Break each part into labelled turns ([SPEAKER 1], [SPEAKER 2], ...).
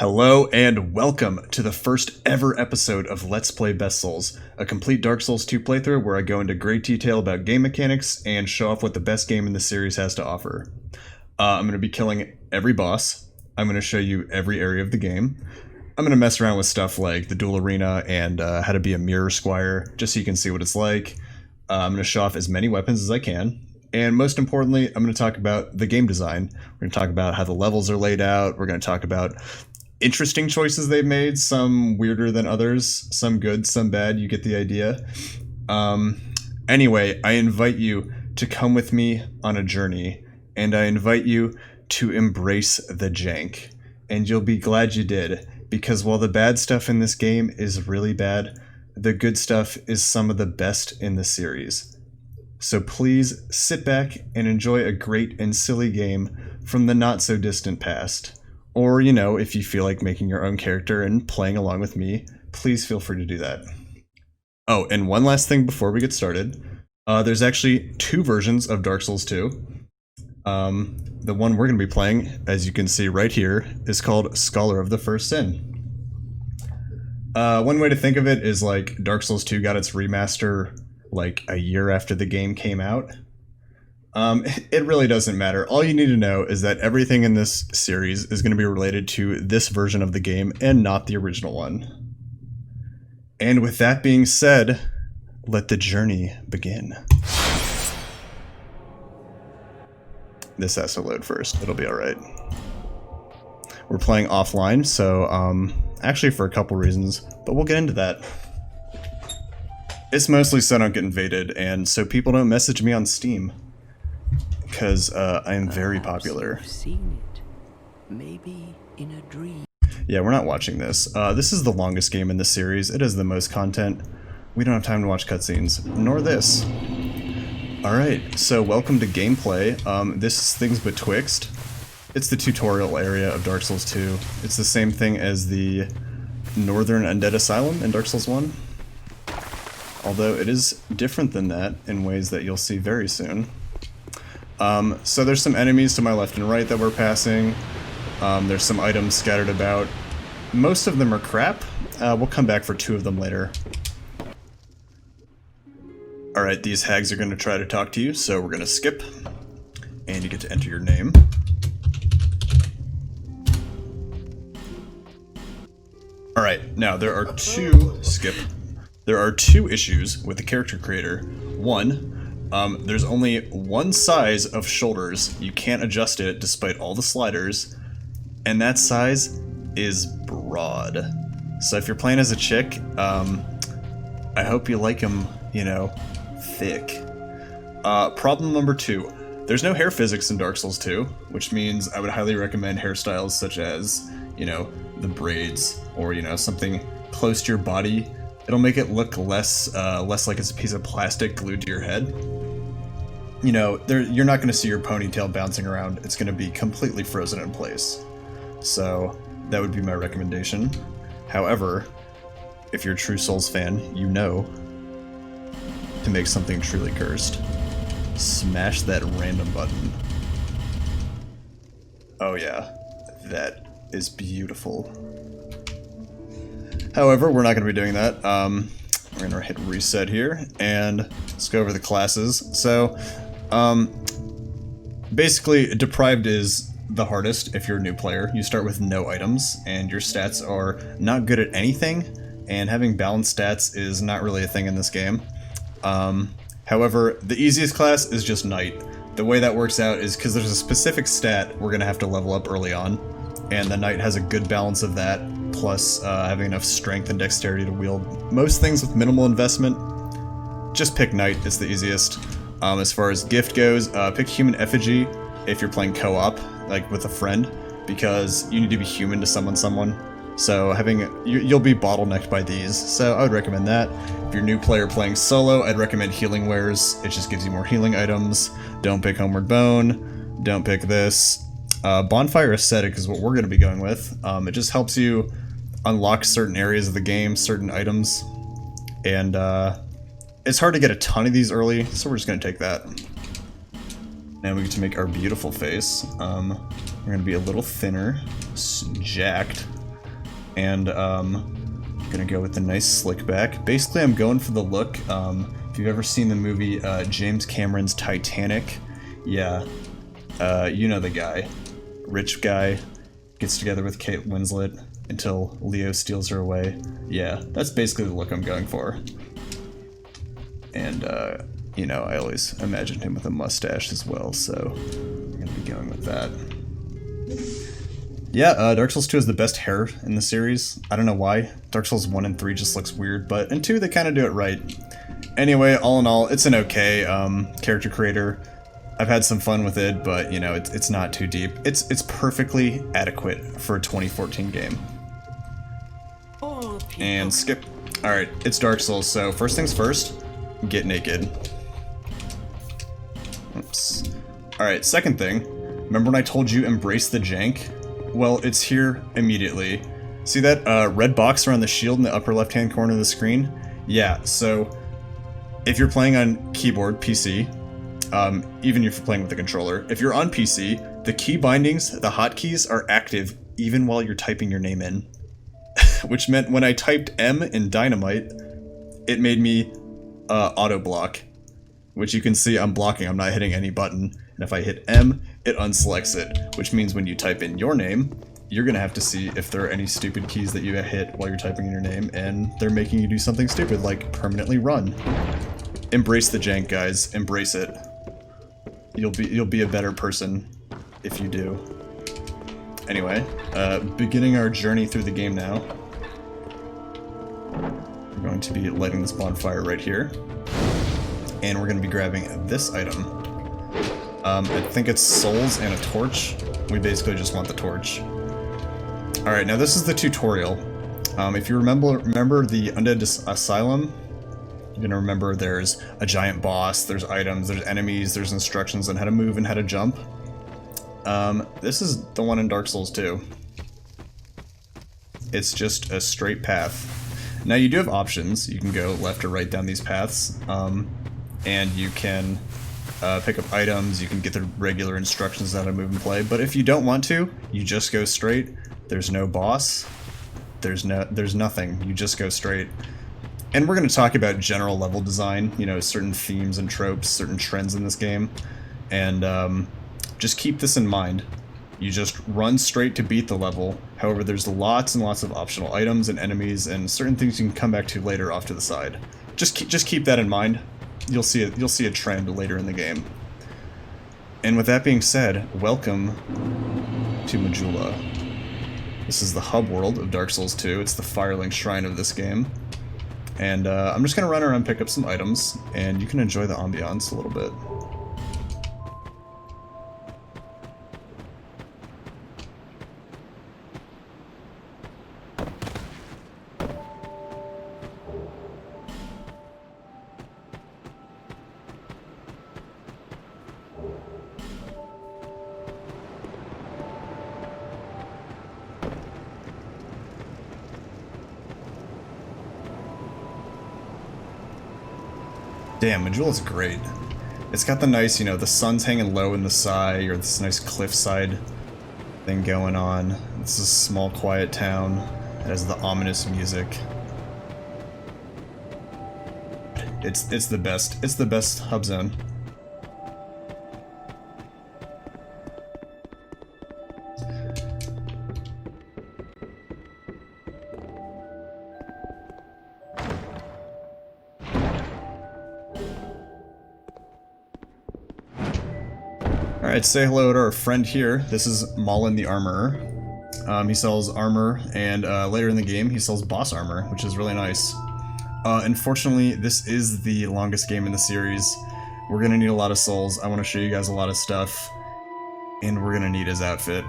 [SPEAKER 1] Hello and welcome to the first ever episode of Let's Play Best Souls, a complete Dark Souls 2 playthrough where I go into great detail about game mechanics and show off what the best game in the series has to offer. I'm going to be killing every boss. I'm going to show you every area of the game. I'm going to mess around with stuff like the duel arena and how to be a mirror squire, just so you can see what it's like. I'm going to show off as many weapons as I can. And most importantly, I'm going to talk about the game design. We're going to talk about how the levels are laid out. We're going to talk about interesting choices they've made, some weirder than others, some good, some bad, you get the idea. Anyway, I invite you to come with me on a journey, and I invite you to embrace the jank. And you'll be glad you did, because while the bad stuff in this game is really bad, the good stuff is some of the best in the series. So please sit back and enjoy a great and silly game from the not-so-distant past. Or, you know, if you feel like making your own character and playing along with me, please feel free to do that. Oh, and one last thing before we get started. There's actually two versions of Dark Souls 2. The one we're going to be playing, as you can see right here, is called Scholar of the First Sin. One way to think of it is like Dark Souls 2 got its remaster like a year after the game came out. It really doesn't matter. All you need to know is that everything in this series is going to be related to this version of the game and not the original one. And with that being said, let the journey begin. This has to load first. It'll be alright. We're playing offline, so actually for a couple reasons, but we'll get into that. It's mostly so I don't get invaded, and so people don't message me on Steam. Because I am very popular.
[SPEAKER 2] You've seen it. Maybe in a dream.
[SPEAKER 1] Yeah, we're not watching this. This is the longest game in the series. It has the most content. We don't have time to watch cutscenes, nor this. Alright, so welcome to gameplay. This is Things Betwixt. It's the tutorial area of Dark Souls 2. It's the same thing as the Northern Undead Asylum in Dark Souls 1. Although it is different than that in ways that you'll see very soon. So there's some enemies to my left and right that we're passing. There's some items scattered about. Most of them are crap. We'll come back for two of them later. Alright, these hags are going to try to talk to you, so we're going to skip. And you get to enter your name. Alright, now there are two issues with the character creator. One, there's only one size of shoulders. You can't adjust it despite all the sliders, and that size is broad. So if you're playing as a chick, I hope you like them, you know, thick. Problem number two, there's no hair physics in Dark Souls 2, which means I would highly recommend hairstyles such as, you know, the braids, or, you know, something close to your body. It'll make it look less like it's a piece of plastic glued to your head. You know, you're not going to see your ponytail bouncing around. It's going to be completely frozen in place. So that would be my recommendation. However, if you're a true Souls fan, you know to make something truly cursed. Smash that random button. Oh yeah, that is beautiful. However, we're not going to be doing that. We're going to hit reset here, and let's go over the classes. So, basically, Deprived is the hardest if you're a new player. You start with no items, and your stats are not good at anything, and having balanced stats is not really a thing in this game. However, the easiest class is just Knight. The way that works out is because there's a specific stat we're going to have to level up early on, and the Knight has a good balance of that, plus having enough strength and dexterity to wield most things with minimal investment. Just pick Knight, it's the easiest. As far as gift goes, pick Human Effigy if you're playing co-op, like with a friend, because you need to be human to summon someone. So you'll be bottlenecked by these, so I would recommend that. If you're a new player playing solo, I'd recommend Healing Wares. It just gives you more healing items. Don't pick Homeward Bone. Don't pick this. Bonfire Ascetic is what we're going to be going with. It just helps you unlock certain areas of the game, certain items, and it's hard to get a ton of these early, so we're just going to take that. Now we get to make our beautiful face. We're going to be a little thinner, jacked, and gonna go with the nice slick back. Basically, I'm going for the look. If you've ever seen the movie James Cameron's Titanic, yeah, you know the guy. Rich guy, gets together with Kate Winslet until Leo steals her away. Yeah, that's basically the look I'm going for. And, you know, I always imagined him with a mustache as well, so I'm gonna be going with that. Yeah, Dark Souls 2 has the best hair in the series. I don't know why. Dark Souls 1 and 3 just looks weird, but in 2 they kind of do it right. Anyway, all in all, it's an okay character creator. I've had some fun with it, but, you know, it's not too deep. It's perfectly adequate for a 2014 game. And skip. Alright, it's Dark Souls, so first things first, get naked. Oops. Alright, second thing, remember when I told you embrace the jank? Well, it's here immediately. See that red box around the shield in the upper left-hand corner of the screen? Yeah, so if you're playing on keyboard, PC, even if you're playing with the controller, if you're on PC, the key bindings, the hotkeys, are active even while you're typing your name in. Which meant when I typed M in Dynamite, it made me auto-block. Which you can see I'm blocking, I'm not hitting any button. And if I hit M, it unselects it, which means when you type in your name, you're gonna have to see if there are any stupid keys that you hit while you're typing in your name, and they're making you do something stupid, like permanently run. Embrace the jank, guys. Embrace it. You'll be a better person if you do. Anyway, beginning our journey through the game now. We're going to be lighting this bonfire right here. And we're going to be grabbing this item. I think it's souls and a torch. We basically just want the torch. Alright, now this is the tutorial. If you remember the Undead Asylum, you're gonna remember there's a giant boss, there's items, there's enemies, there's instructions on how to move and how to jump. This is the one in Dark Souls 2. It's just a straight path. Now you do have options. You can go left or right down these paths, and you can pick up items, you can get the regular instructions on how to move and play, but if you don't want to, you just go straight. There's no boss, there's nothing, you just go straight. And we're going to talk about general level design, you know, certain themes and tropes, certain trends in this game, and just keep this in mind. You just run straight to beat the level. However, there's lots and lots of optional items and enemies and certain things you can come back to later off to the side. Just keep that in mind. You'll see a trend later in the game. And with that being said, welcome to Majula. This is the hub world of Dark Souls 2. It's the Firelink Shrine of this game. And I'm just going to run around and pick up some items, and you can enjoy the ambiance a little bit. Damn, Majula's great. It's got the nice, you know, the sun's hanging low in the sky, or this nice cliffside thing going on. This is a small, quiet town. It has the ominous music. It's the best. It's the best hub zone. Alright, say hello to our friend here. This is Malin the Armorer. He sells armor, and later in the game he sells boss armor, which is really nice. Unfortunately, this is the longest game in the series. We're gonna need a lot of souls. I want to show you guys a lot of stuff, and we're gonna need his outfit.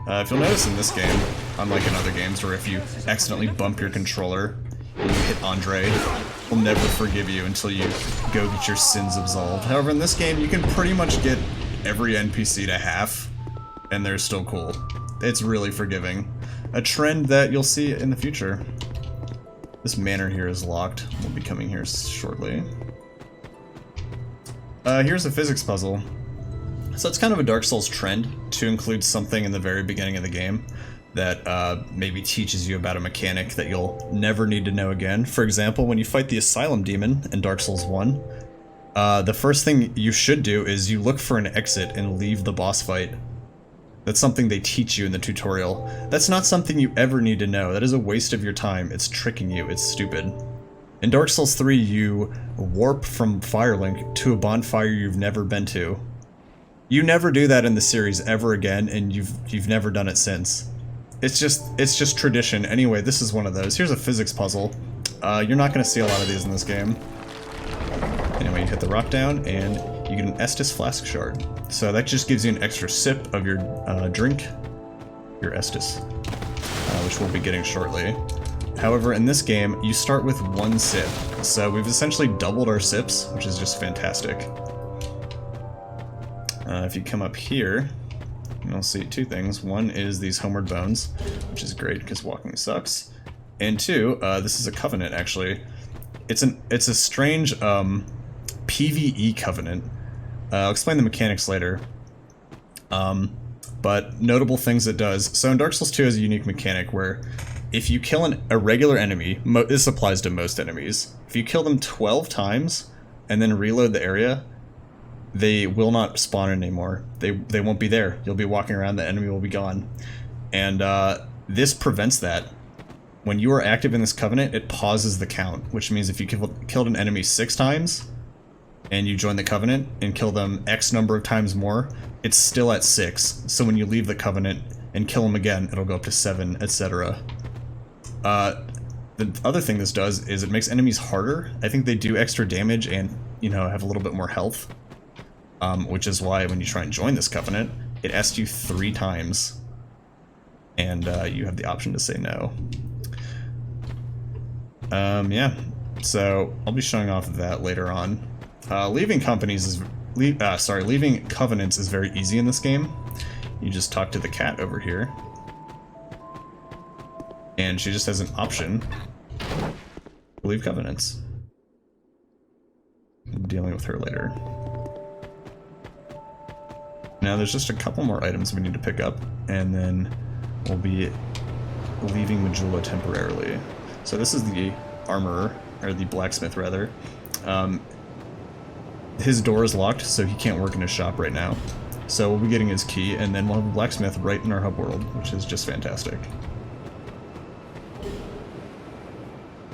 [SPEAKER 1] If you'll notice in this game, unlike in other games where if you accidentally bump your controller and you hit Andre, he'll never forgive you until you go get your sins absolved. However, in this game, you can pretty much get every NPC to half, and they're still cool. It's really forgiving. A trend that you'll see in the future. This manor here is locked. We'll be coming here shortly. Here's a physics puzzle. So it's kind of a Dark Souls trend to include something in the very beginning of the game that maybe teaches you about a mechanic that you'll never need to know again. For example, when you fight the Asylum Demon in Dark Souls 1, the first thing you should do is you look for an exit and leave the boss fight. That's something they teach you in the tutorial. That's not something you ever need to know. That is a waste of your time. It's tricking you. It's stupid. In Dark Souls 3, you warp from Firelink to a bonfire you've never been to. You never do that in the series ever again, and you've never done it since. It's just tradition. Anyway, this is one of those. Here's a physics puzzle. You're not going to see a lot of these in this game. Anyway, you hit the rock down, and you get an Estus Flask Shard. So that just gives you an extra sip of your drink, your Estus, which we'll be getting shortly. However, in this game, you start with 1 sip. So we've essentially doubled our sips, which is just fantastic. If you come up here, you'll see 2 things. One is these Homeward Bones, which is great because walking sucks. And 2, this is a covenant, actually. It's a strange PvE covenant. I'll explain the mechanics later. But notable things it does. So in Dark Souls 2 has a unique mechanic where if you kill a regular enemy, this applies to most enemies, if you kill them 12 times and then reload the area, they will not spawn anymore. They won't be there. You'll be walking around, the enemy will be gone. And this prevents that. When you are active in this covenant, it pauses the count, which means if you killed an enemy 6 times, and you join the covenant and kill them X number of times more, it's still at 6. So when you leave the covenant and kill them again, it'll go up to 7, etc. The other thing this does is it makes enemies harder. I think they do extra damage and, have a little bit more health. Which is why when you try and join this covenant, it asks you 3 times. And you have the option to say no. Yeah. So I'll be showing off that later on. Leaving covenants is very easy in this game. You just talk to the cat over here. And she just has an option to leave covenants. I'm dealing with her later. Now there's just a couple more items we need to pick up, and then we'll be leaving Majula temporarily. So this is the armorer, or the blacksmith rather. His door is locked, so he can't work in his shop right now. So we'll be getting his key, and then we'll have a blacksmith right in our hub world, which is just fantastic.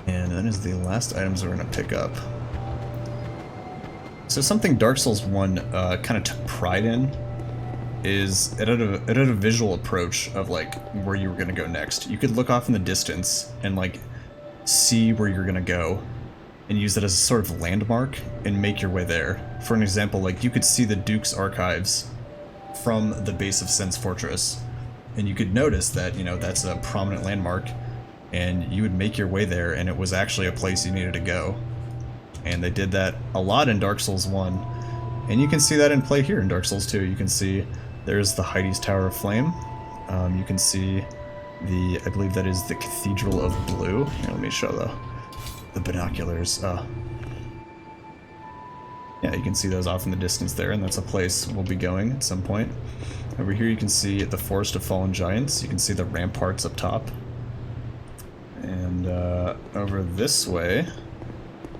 [SPEAKER 1] And that is the last items we're going to pick up. So something Dark Souls 1 kind of took pride in is it had a visual approach of like where you were going to go next. You could look off in the distance and like see where you're going to go and use it as a sort of landmark and make your way there. For an example, like you could see the Duke's archives from the base of Sen's Fortress, and you could notice that, that's a prominent landmark, and you would make your way there, and it was actually a place you needed to go. And they did that a lot in Dark Souls 1, and you can see that in play here in Dark Souls 2. You can see there's the Heidi's Tower of Flame. You can see I believe that is the Cathedral of Blue. Here, let me show the binoculars. Yeah, you can see those off in the distance there, and that's a place we'll be going at some point. Over here you can see the Forest of Fallen Giants. You can see the ramparts up top. And over this way,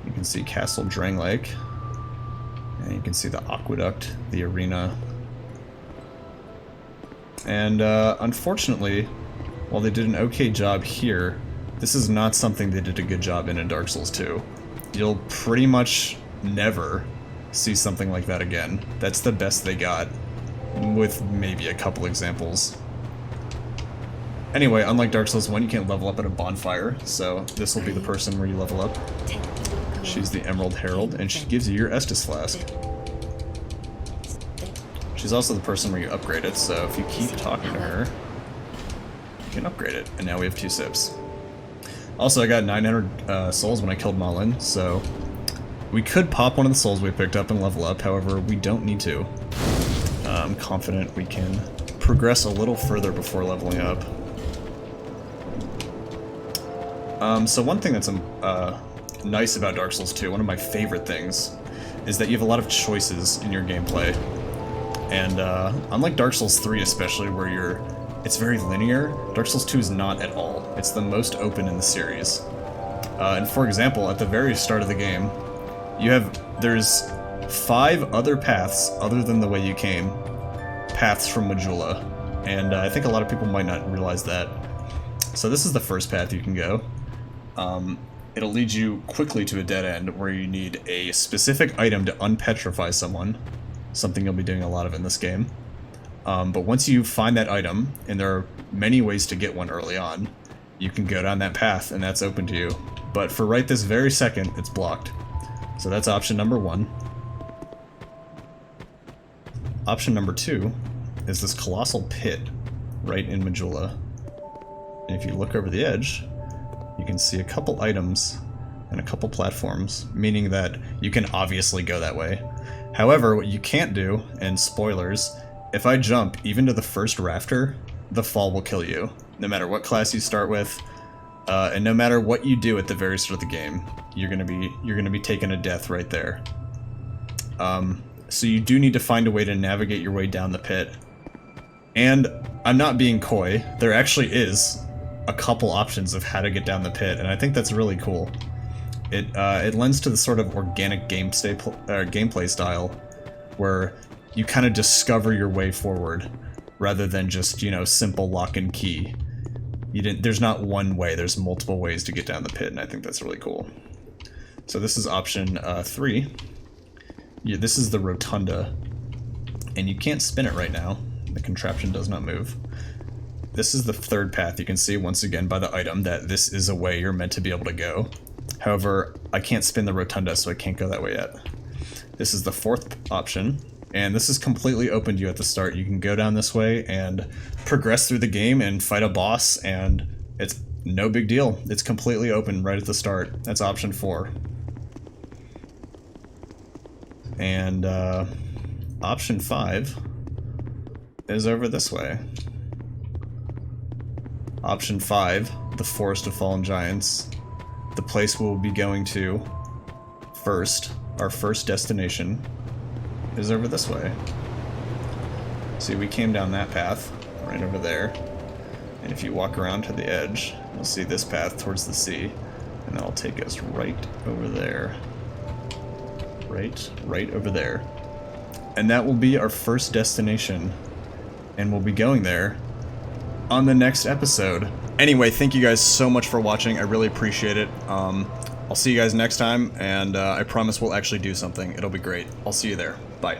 [SPEAKER 1] you can see Castle Drangleic. And you can see the aqueduct, the arena. And unfortunately, while they did an okay job here, this is not something they did a good job in Dark Souls 2. You'll pretty much never see something like that again. That's the best they got, with maybe a couple examples. Anyway, unlike Dark Souls 1, you can't level up at a bonfire, so this will be the person where you level up. She's the Emerald Herald, and she gives you your Estus Flask. She's also the person where you upgrade it, so if you keep talking to her, you can upgrade it, and now we have 2 sips. Also, I got 900 souls when I killed Malin, so we could pop one of the souls we picked up and level up, however, we don't need to. I'm confident we can progress a little further before leveling up. So one thing that's nice about Dark Souls 2, one of my favorite things, is that you have a lot of choices in your gameplay. And unlike Dark Souls 3 especially, where it's very linear, Dark Souls 2 is not at all. It's the most open in the series. And for example, at the very start of the game, there's 5 other paths other than the way you came, paths from Majula, and I think a lot of people might not realize that. So this is the first path you can go. It'll lead you quickly to a dead end where you need a specific item to unpetrify someone, something you'll be doing a lot of in this game. But once you find that item, and there are many ways to get one early on, you can go down that path and that's open to you. But for right this very second, it's blocked. So that's option number 1. Option number 2 is this colossal pit right in Majula. And if you look over the edge, you can see a couple items and a couple platforms, meaning that you can obviously go that way. However, what you can't do, and spoilers, if I jump even to the first rafter, the fall will kill you, no matter what class you start with, and no matter what you do at the very start of the game, you're gonna be taking a death right there. So you do need to find a way to navigate your way down the pit. And I'm not being coy, there actually is a couple options of how to get down the pit, and I think that's really cool. It lends to the sort of organic gameplay style, where you kind of discover your way forward, rather than just, you know, simple lock and key. There's not one way, there's multiple ways to get down the pit, and I think that's really cool. So this is option 3. Yeah, this is the rotunda, and you can't spin it right now. The contraption does not move. This is the third path. You can see once again by the item that this is a way you're meant to be able to go. However, I can't spin the rotunda, so I can't go that way yet. This is the fourth option, and this is completely open to you at the start. You can go down this way and progress through the game and fight a boss, and it's no big deal. It's completely open right at the start. That's option 4. And option 5 is over this way. Option 5, the Forest of Fallen Giants. The place we'll be going to first, our first destination, is over this way. See, we came down that path, right over there. And if you walk around to the edge, you'll see this path towards the sea. And that'll take us right over there. Right over there. And that will be our first destination. And we'll be going there on the next episode. Anyway, thank you guys so much for watching. I really appreciate it. I'll see you guys next time, and I promise we'll actually do something. It'll be great. I'll see you there. Bye.